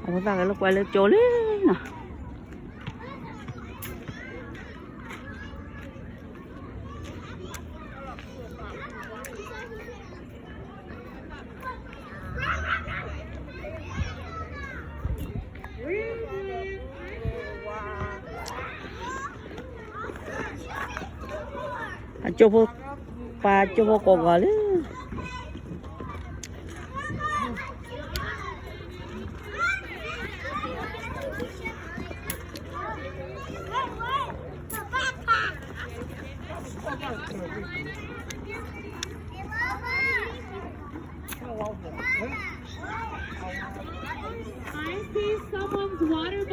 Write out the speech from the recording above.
Ủa ta cái lúc quay lên chỗ lý nè. Coba pa coba kok kali. I see someone's water